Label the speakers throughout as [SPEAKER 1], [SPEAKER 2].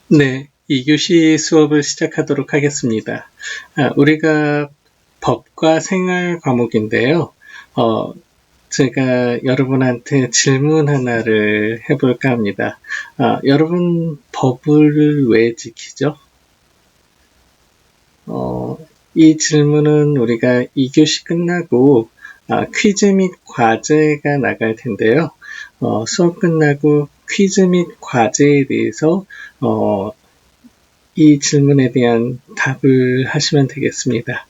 [SPEAKER 1] 네, 2교시 수업을 시작하도록 하겠습니다. 우리가 법과 생활 과목인데요. 제가 여러분한테 질문 하나를 해볼까 합니다. 여러분, 법을 왜 지키죠? 이 질문은 우리가 2교시 끝나고 퀴즈 및 과제가 나갈 텐데요. 수업 끝나고 퀴즈 및 과제에 대해서 이 질문에 대한 답을 하시면 되겠습니다.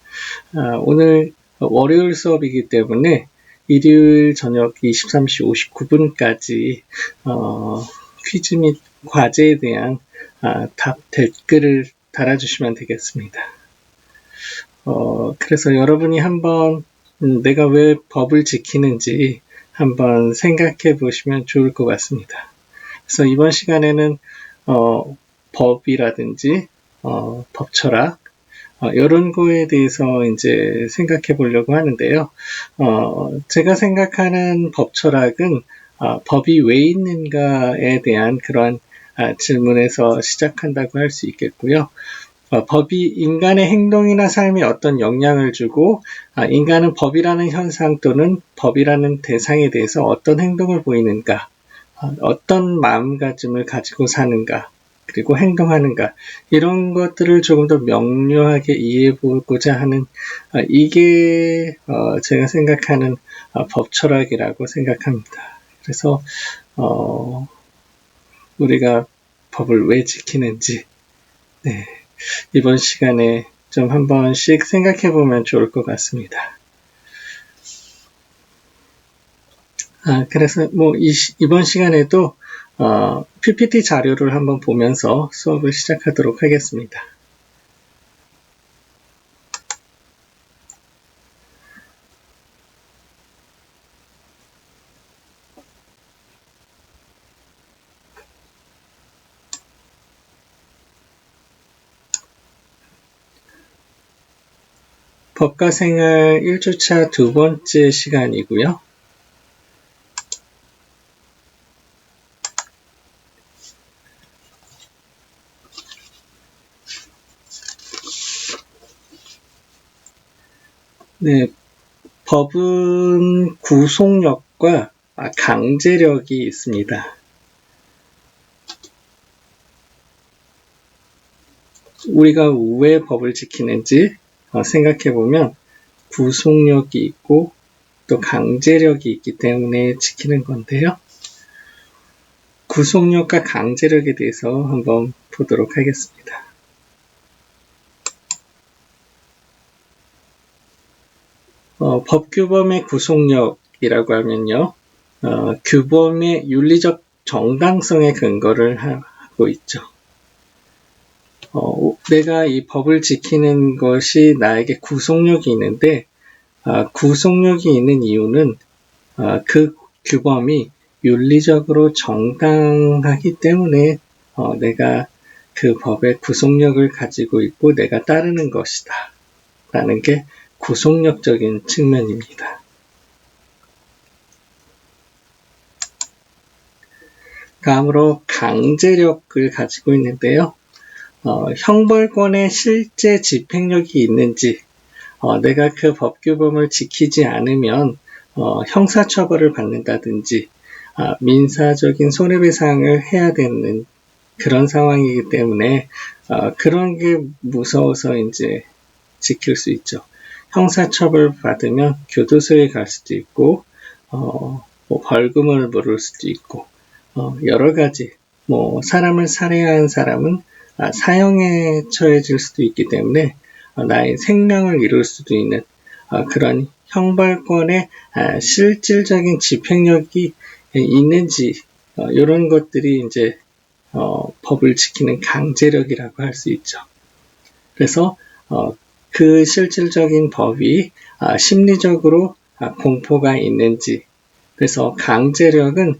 [SPEAKER 1] 오늘 월요일 수업이기 때문에 일요일 저녁 23시 59분까지 퀴즈 및 과제에 대한 답 댓글을 달아주시면 되겠습니다. 그래서 여러분이 한번 내가 왜 법을 지키는지 한번 생각해 보시면 좋을 것 같습니다. 그래서 이번 시간에는 법이라든지 법 철학 이런 거에 대해서 이제 생각해 보려고 하는데요. 제가 생각하는 법 철학은 법이 왜 있는가에 대한 그런 질문에서 시작한다고 할 수 있겠고요. 법이 인간의 행동이나 삶에 어떤 영향을 주고 인간은 법이라는 현상 또는 법이라는 대상에 대해서 어떤 행동을 보이는가, 어떤 마음가짐을 가지고 사는가, 그리고 행동하는가, 이런 것들을 조금 더 명료하게 이해해 보고자 하는 이게 제가 생각하는 법 철학이라고 생각합니다. 그래서 우리가 법을 왜 지키는지 이번 시간에 좀 한 번씩 생각해 보면 좋을 것 같습니다. 그래서 이번 시간에도 PPT 자료를 한번 보면서 수업을 시작하도록 하겠습니다. 법과 생활 1주차 두 번째 시간이고요. 네, 법은 구속력과 강제력이 있습니다. 우리가 왜 법을 지키는지 생각해 보면 구속력이 있고 또 강제력이 있기 때문에 지키는 건데요. 구속력과 강제력에 대해서 한번 보도록 하겠습니다. 법규범의 구속력이라고 하면요, 규범의 윤리적 정당성에 근거를 하고 있죠. 내가 이 법을 지키는 것이 나에게 구속력이 있는데, 구속력이 있는 이유는 그 규범이 윤리적으로 정당하기 때문에 내가 그 법의 구속력을 가지고 있고 내가 따르는 것이다 라는 게 구속력적인 측면입니다. 다음으로 강제력을 가지고 있는데요. 형벌권의 실제 집행력이 있는지, 내가 그 법규범을 지키지 않으면 형사처벌을 받는다든지 민사적인 손해배상을 해야 되는 그런 상황이기 때문에 그런 게 무서워서 이제 지킬 수 있죠. 형사처벌 받으면 교도소에 갈 수도 있고 벌금을 물을 수도 있고 여러 가지 사람을 살해한 사람은 사형에 처해질 수도 있기 때문에 나의 생명을 잃을 수도 있는 그런 형벌권의 실질적인 집행력이 있는지 이런 것들이 이제 법을 지키는 강제력이라고 할 수 있죠. 그래서 그 실질적인 법이 심리적으로 공포가 있는지, 그래서 강제력은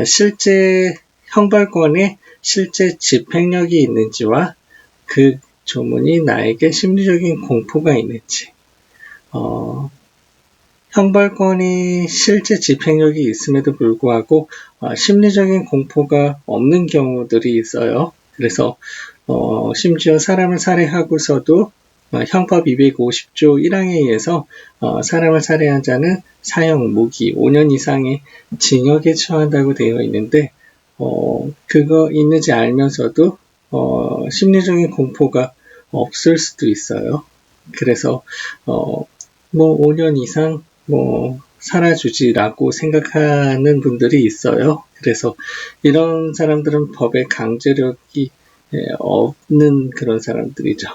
[SPEAKER 1] 실제 형벌권의 실제 집행력이 있는지와 그 조문이 나에게 심리적인 공포가 있는지, 형벌권이 실제 집행력이 있음에도 불구하고 심리적인 공포가 없는 경우들이 있어요. 그래서 심지어 사람을 살해하고서도 형법 250조 1항에 의해서 사람을 살해한 자는 사형, 무기, 5년 이상의 징역에 처한다고 되어 있는데 그거 있는지 알면서도 심리적인 공포가 없을 수도 있어요. 그래서 뭐 5년 이상 살아주지라고 생각하는 분들이 있어요. 그래서 이런 사람들은 법의 강제력이 없는 그런 사람들이죠.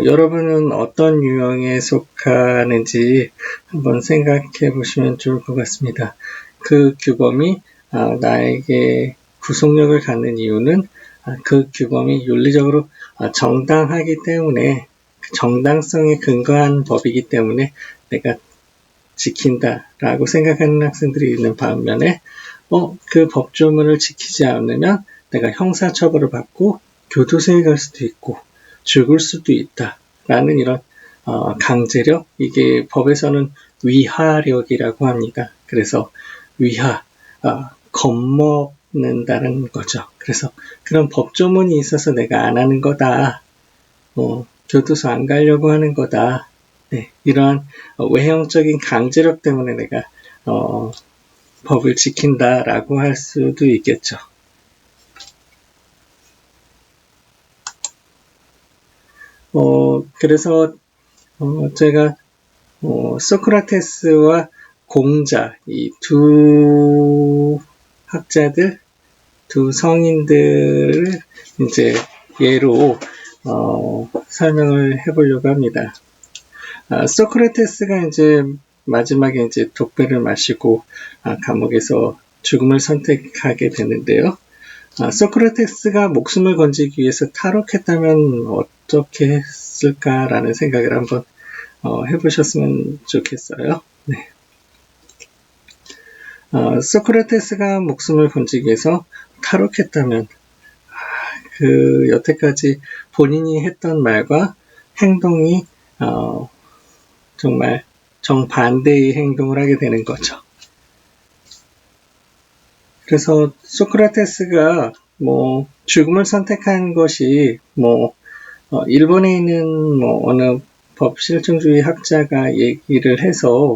[SPEAKER 1] 여러분은 어떤 유형에 속하는지 한번 생각해 보시면 좋을 것 같습니다. 그 규범이 나에게 구속력을 갖는 이유는 그 규범이 윤리적으로 정당하기 때문에, 정당성에 근거한 법이기 때문에 내가 지킨다라고 생각하는 학생들이 있는 반면에 그 법조문을 지키지 않으면 내가 형사처벌을 받고 교도소에 갈 수도 있고 죽을 수도 있다라는 이런 강제력, 이게 법에서는 위하력이라고 합니다. 그래서 위하, 겁먹는다는 거죠. 그래서 그런 법조문이 있어서 내가 안 하는 거다, 교도소 안 가려고 하는 거다, 네, 이러한 외형적인 강제력 때문에 내가 법을 지킨다라고 할 수도 있겠죠. 그래서 제가 소크라테스와 공자, 이 두 학자들, 두 성인들을 이제 예로 설명을 해보려고 합니다. 소크라테스가 이제 마지막에 이제 독배를 마시고 감옥에서 죽음을 선택하게 되는데요. 소크라테스가 목숨을 건지기 위해서 탈옥했다면 어떻게 했을까라는 생각을 한번 해보셨으면 좋겠어요. 네. 소크라테스가 목숨을 건지기 위해서 탈옥했다면 그 여태까지 본인이 했던 말과 행동이 정말 정반대의 행동을 하게 되는 거죠. 그래서 소크라테스가 죽음을 선택한 것이 일본에 있는 어느 법실증주의 학자가 얘기를 해서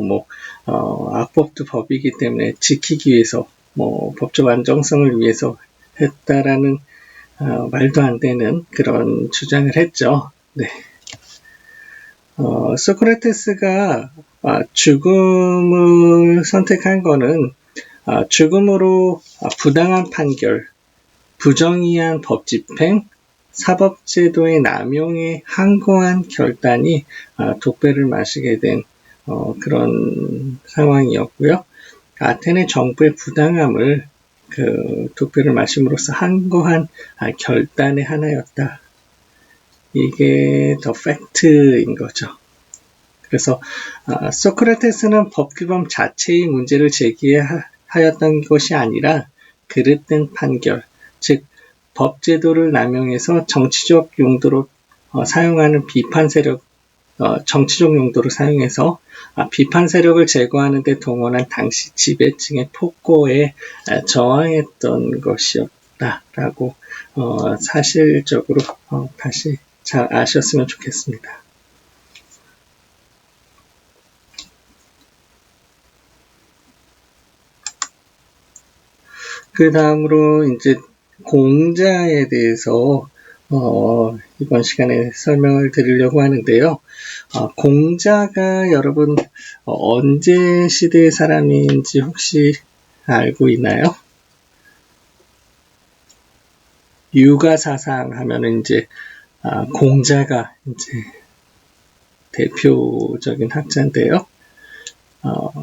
[SPEAKER 1] 악법도 법이기 때문에 지키기 위해서 법적 안정성을 위해서 했다라는 말도 안 되는 그런 주장을 했죠. 네. 소크라테스가 죽음을 선택한 거는 죽음으로 부당한 판결, 부정의한 법 집행, 사법제도의 남용에 항거한 결단이 독배를 마시게 된 그런 상황이었고요. 아테네 정부의 부당함을 그 독배를 마심으로써 항거한 결단의 하나였다. 이게 더 팩트인 거죠. 그래서 소크라테스는 법규범 자체의 문제를 제기하였던 것이 아니라 그릇된 판결, 즉 법제도를 남용해서 정치적 용도로 사용하는 비판 세력, 정치적 용도로 사용해서 비판 세력을 제거하는 데 동원한 당시 지배층의 폭거에 저항했던 것이었다라고 사실적으로 다시 잘 아셨으면 좋겠습니다. 그 다음으로 이제 공자에 대해서 이번 시간에 설명을 드리려고 하는데요. 공자가 여러분 언제 시대의 사람인지 혹시 알고 있나요? 유가사상 하면은 이제 공자가 이제 대표적인 학자인데요.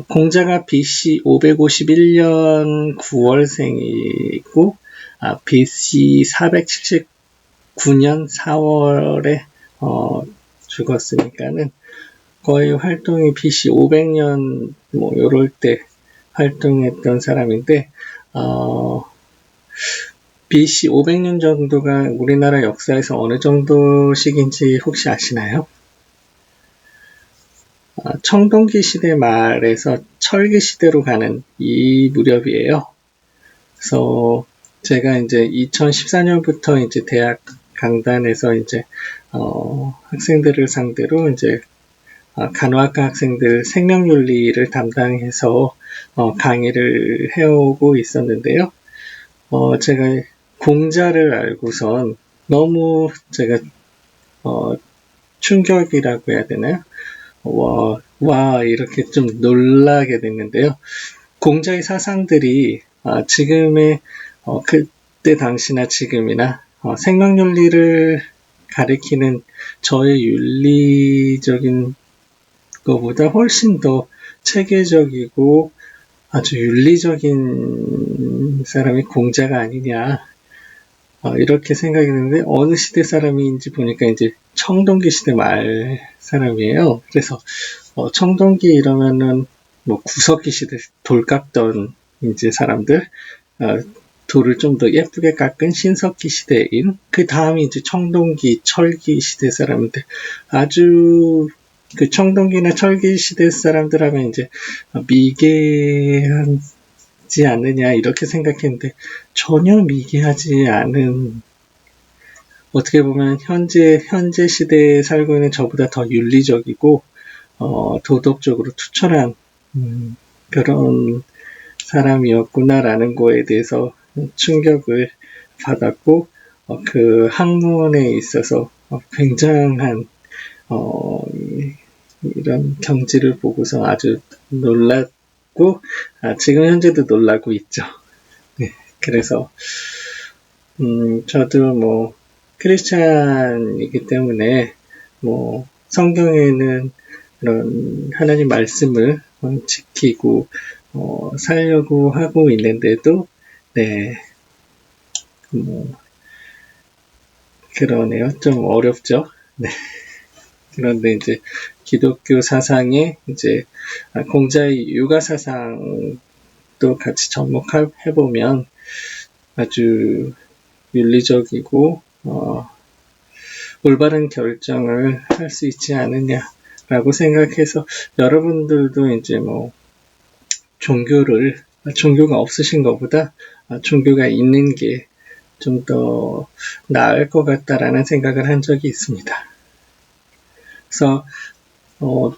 [SPEAKER 1] 공자가 BC 551년 9월생이고 BC 479년 4월에 죽었으니까는 거의 활동이 BC 500년 요럴 때 활동했던 사람인데 BC 500년 정도가 우리나라 역사에서 어느 정도 시기인지 혹시 아시나요? 청동기 시대 말에서 철기 시대로 가는 이 무렵이에요. 그래서 제가 이제 2014년부터 이제 대학 강단에서 이제 학생들을 상대로 이제 간호학과 학생들 생명윤리를 담당해서 강의를 해오고 있었는데요. 제가 공자를 알고선 너무 제가 충격이라고 해야 되나요? 와 이렇게 좀 놀라게 됐는데요. 공자의 사상들이 지금의 그때 당시나 지금이나 생명윤리를 가리키는 저의 윤리적인 것보다 훨씬 더 체계적이고 아주 윤리적인 사람이 공자가 아니냐 이렇게 생각이 드는데 어느 시대 사람인지 보니까 이제 청동기 시대 말 사람이에요. 그래서 청동기 이러면은 뭐 구석기 시대 돌 깎던 이제 사람들 돌을 좀 더 예쁘게 깎은 신석기 시대인 그 다음이 이제 청동기 철기 시대 사람인데 아주 그 청동기나 철기 시대 사람들 하면 이제 미개하지 않느냐 이렇게 생각했는데 전혀 미개하지 않은 어떻게 보면 현재 시대에 살고 있는 저보다 더 윤리적이고 도덕적으로 투철한 그런 사람이었구나라는 거에 대해서 충격을 받았고 그 학문에 있어서 굉장한 이런 경지를 보고서 아주 놀랐고 지금 현재도 놀라고 있죠. 네, 그래서 저도 뭐 크리스찬이기 때문에 뭐 성경에는 그런 하나님 말씀을 지키고 살려고 하고 있는데도 네, 그러네요. 좀 어렵죠. 네. 그런데 이제 기독교 사상에 이제 공자의 육아 사상도 같이 접목해 보면 아주 윤리적이고 올바른 결정을 할 수 있지 않느냐라고 생각해서 여러분들도 이제 뭐 종교가 없으신 것보다 종교가 있는 게 좀 더 나을 것 같다라는 생각을 한 적이 있습니다. 그래서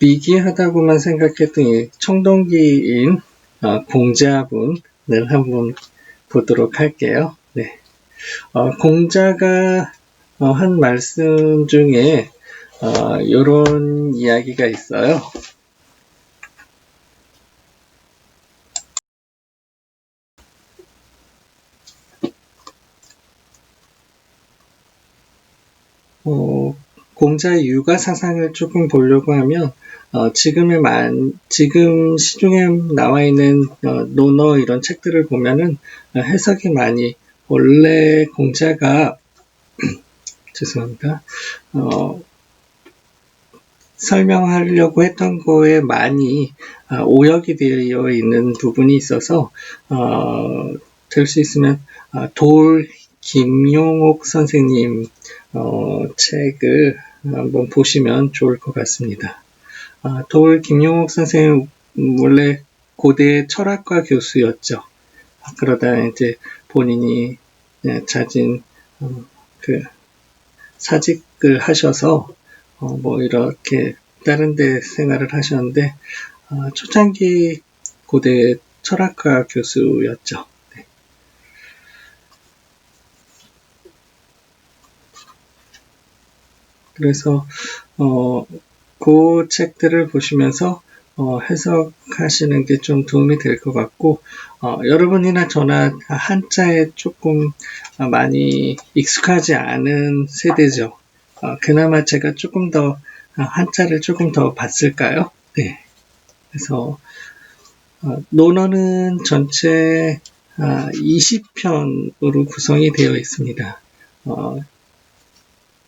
[SPEAKER 1] 미개하다고만 생각했던 이 청동기인 공자분을 한번 보도록 할게요. 네. 공자가 한 말씀 중에 이런 이야기가 있어요. 공자의 육아 사상을 조금 보려고 하면 지금 시중에 나와 있는 논어 이런 책들을 보면은 해석이 많이 원래 공자가 죄송합니다. 설명하려고 했던 거에 많이 오역이 되어 있는 부분이 있어서 될 수 있으면 돌 김용옥 선생님 책을 한번 보시면 좋을 것 같습니다. 돌 김용옥 선생님 원래 고대 철학과 교수였죠. 그러다 이제 본인이 자진 그 사직을 하셔서 뭐 이렇게 다른 데 생활을 하셨는데 초창기 고대 철학과 교수였죠. 네. 그래서 그 책들을 보시면서 해석하시는 게 좀 도움이 될 것 같고 여러분이나 저나 한자에 조금 많이 익숙하지 않은 세대죠. 그나마 제가 조금 더 한자를 조금 더 봤을까요? 네. 그래서 논어는 전체 20편으로 구성이 되어 있습니다.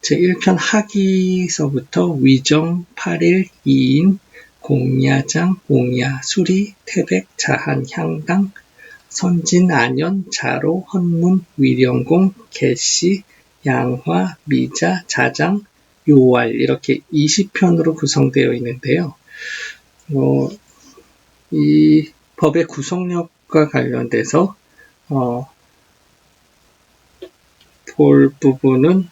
[SPEAKER 1] 제1편 하기서부터 위정, 팔일, 이인, 공야장, 옹야, 수리, 태백, 자한, 향당, 선진, 안연, 자로, 헌문, 위령공, 개시, 양화, 미자, 자장, 요활 이렇게 20편으로 구성되어 있는데요. 이 법의 구속력과 관련돼서 볼 부분은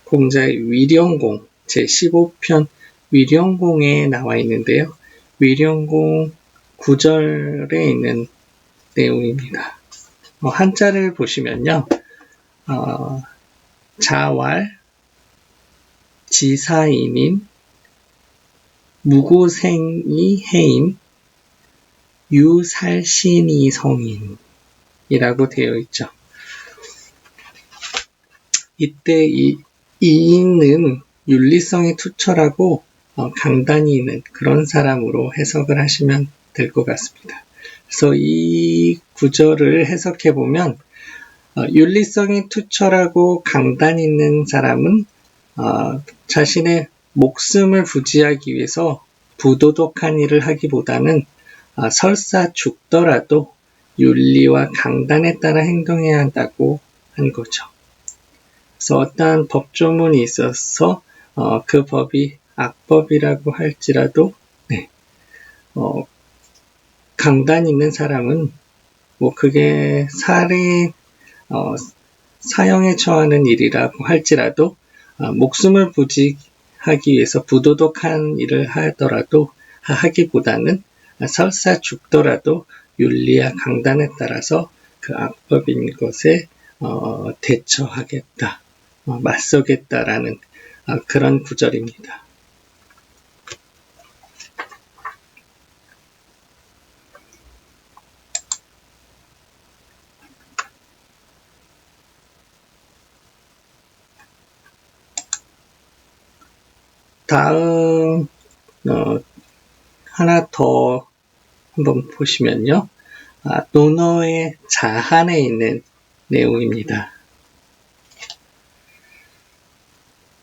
[SPEAKER 1] 공자의 위령공 제15편 위령공에 나와 있는데요. 위령공 9절에 있는 내용입니다. 한자를 보시면요. 자왈, 지사인인, 무고생이 해인, 유살신이 성인이라고 되어 있죠. 이때 이인은 윤리성이 투철하고 강단이 있는 그런 사람으로 해석을 하시면 될 것 같습니다. 그래서 이 구절을 해석해 보면 윤리성이 투철하고 강단 있는 사람은 자신의 목숨을 부지하기 위해서 부도덕한 일을 하기보다는 설사 죽더라도 윤리와 강단에 따라 행동해야 한다고 한 거죠. 그래서 어떠한 법조문이 있어서 그 법이 악법이라고 할지라도 강단 있는 사람은 그게 살인, 사형에 처하는 일이라고 할지라도 목숨을 부지하기 위해서 부도덕한 일을 하더라도 하기보다는 설사 죽더라도 윤리와 강단에 따라서 그 악법인 것에 대처하겠다, 맞서겠다라는 그런 구절입니다. 다음 하나 더 한번 보시면요. 논어의 자한에 있는 내용입니다.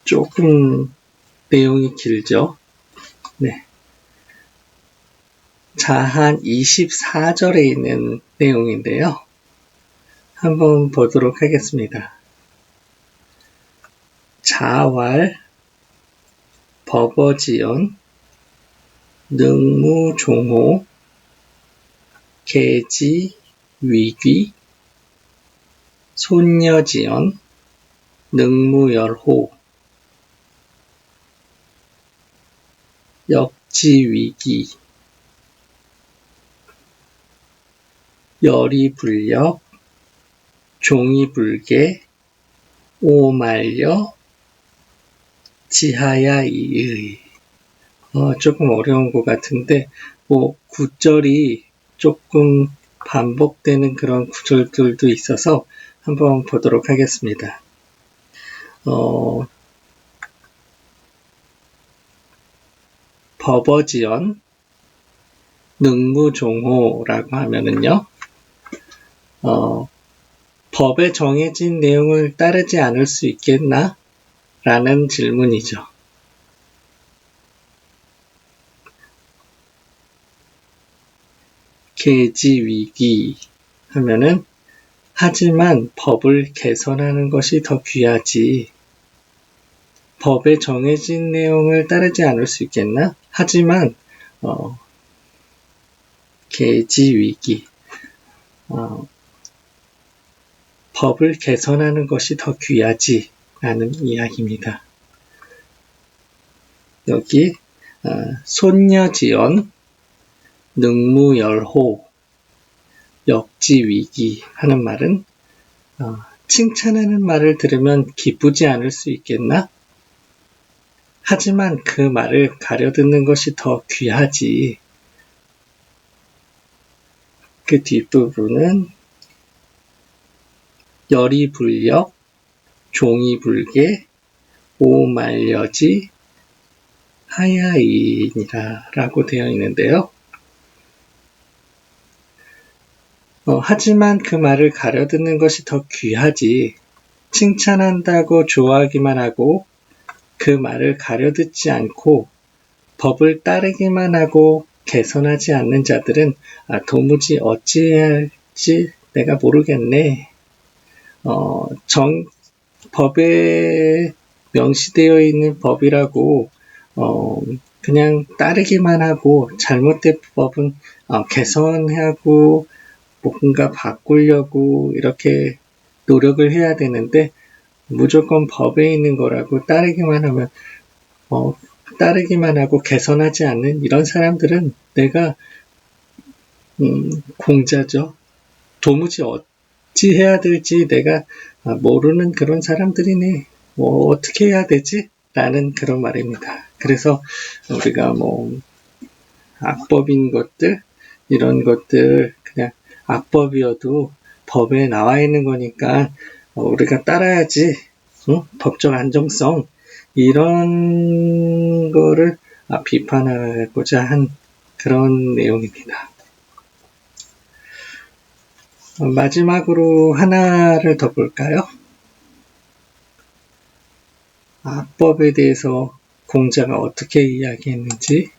[SPEAKER 1] 조금 내용이 길죠. 네. 자한 24절에 있는 내용인데요. 한번 보도록 하겠습니다. 자왈 버버지연 능무종호 계지위귀 손녀지연 능무열호 역지위기 열이불력 종이불개 오말려 지하야이의 조금 어려운 것 같은데 구절이 조금 반복되는 그런 구절들도 있어서 한번 보도록 하겠습니다. 버버지연 능무종호라고 하면은요, 법에 정해진 내용을 따르지 않을 수 있겠나? 라는 질문이죠. 계지위기 하면은 하지만 법을 개선하는 것이 더 귀하지. 법에 정해진 내용을 따르지 않을 수 있겠나? 하지만 계지위기 법을 개선하는 것이 더 귀하지 라는 이야기입니다. 여기 손녀지연 능무열호 역지위기 하는 말은 칭찬하는 말을 들으면 기쁘지 않을 수 있겠나? 하지만 그 말을 가려듣는 것이 더 귀하지. 그 뒷부분은 열이불력 종이불개 오말려지 하야이니라 라고 되어 있는데요. 하지만 그 말을 가려듣는 것이 더 귀하지. 칭찬한다고 좋아하기만 하고 그 말을 가려듣지 않고 법을 따르기만 하고 개선하지 않는 자들은 도무지 어찌해야 할지 내가 모르겠네. 법에 명시되어 있는 법이라고 그냥 따르기만 하고 잘못된 법은 개선하고 뭔가 바꾸려고 이렇게 노력을 해야 되는데 무조건 법에 있는 거라고 따르기만 하고 개선하지 않는 이런 사람들은 내가 공자죠. 도무지 어찌 해야 될지 내가 모르는 그런 사람들이네. 뭐 어떻게 해야 되지? 라는 그런 말입니다. 그래서 우리가 악법인 것들 이런 것들 그냥 악법이어도 법에 나와 있는 거니까 우리가 따라야지. 법적 안정성 이런 거를 비판하고자 한 그런 내용입니다. 마지막으로 하나를 더 볼까요? 악법에 대해서 공자가 어떻게 이야기했는지.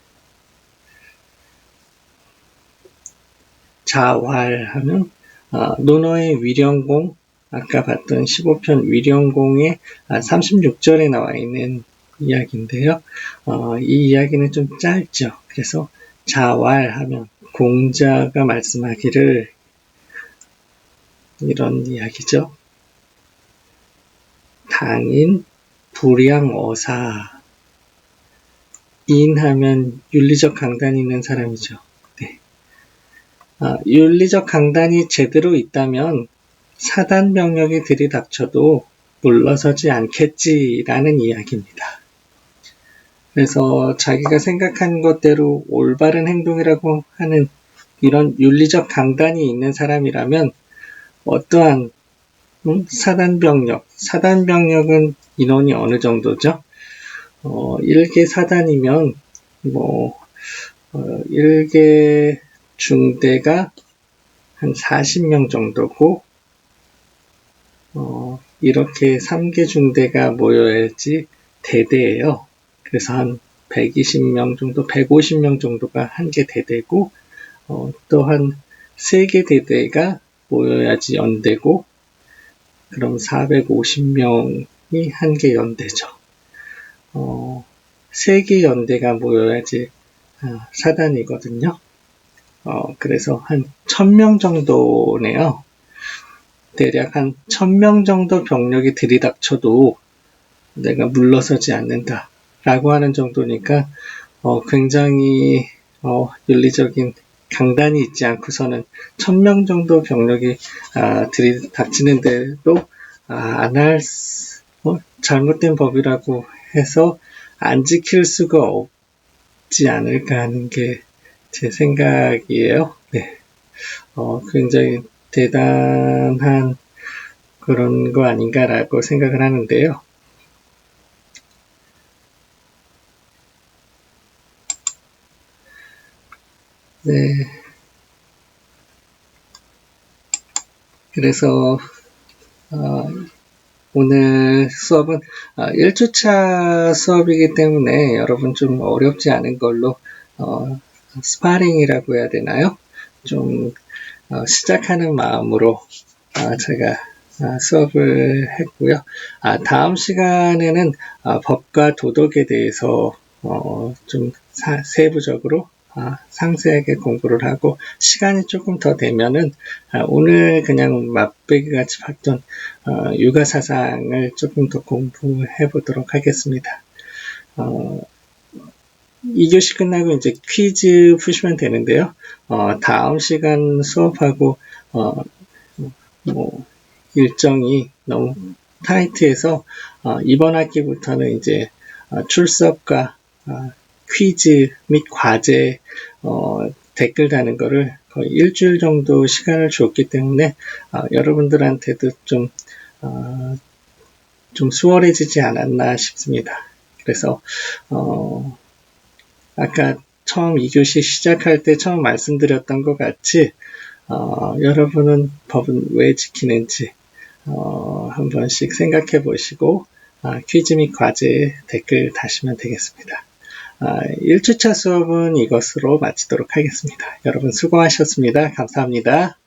[SPEAKER 1] 자활하면 논어의 위령공, 아까 봤던 15편 위령공의 36절에 나와 있는 이야기인데요. 이 이야기는 좀 짧죠. 그래서 자활하면 공자가 말씀하기를 이런 이야기죠. 당인 불양어사. 인하면 윤리적 강단이 있는 사람이죠. 네. 윤리적 강단이 제대로 있다면 사단 병력이 들이닥쳐도 물러서지 않겠지라는 이야기입니다. 그래서 자기가 생각한 것대로 올바른 행동이라고 하는 이런 윤리적 강단이 있는 사람이라면 어떠한 사단병력은 인원이 어느 정도죠? 1개 사단이면 1개 중대가 한 40명 정도고 이렇게 3개 중대가 모여야지 대대예요. 그래서 한 120명 정도, 150명 정도가 한 개 대대고 또 한 3개 대대가 모여야지 연대고 그럼 450명이 한 개 연대죠. 3개 연대가 모여야지 사단이거든요. 그래서 한 1000명 정도네요. 대략 한 1000명 정도 병력이 들이닥쳐도 내가 물러서지 않는다 라고 하는 정도니까 굉장히 윤리적인 강단이 있지 않고서는 1000명 정도 병력이 들이닥치는데도 잘못된 법이라고 해서 안 지킬 수가 없지 않을까 하는 게 제 생각이에요. 네. 굉장히 대단한 그런 거 아닌가라고 생각을 하는데요. 네. 그래서 오늘 수업은 1주차 수업이기 때문에 여러분 좀 어렵지 않은 걸로 스파링이라고 해야 되나요? 좀 시작하는 마음으로 제가 수업을 했고요. 다음 시간에는 법과 도덕에 대해서 좀 세부적으로 상세하게 공부를 하고 시간이 조금 더 되면은 오늘 그냥 맛배기 같이 봤던 육아사상을 조금 더 공부해 보도록 하겠습니다. 2교시 끝나고 이제 퀴즈 푸시면 되는데요. 다음 시간 수업하고 일정이 너무 타이트해서 이번 학기부터는 이제 출석과 퀴즈 및 과제 댓글 다는 거를 거의 일주일 정도 시간을 줬기 때문에 여러분들한테도 좀 수월해지지 않았나 싶습니다. 그래서 아까 처음 2교시 시작할 때 처음 말씀드렸던 것 같이 여러분은 법은 왜 지키는지 한 번씩 생각해 보시고 퀴즈 및 과제에 댓글 다시면 되겠습니다. 1주차 수업은 이것으로 마치도록 하겠습니다. 여러분 수고하셨습니다. 감사합니다.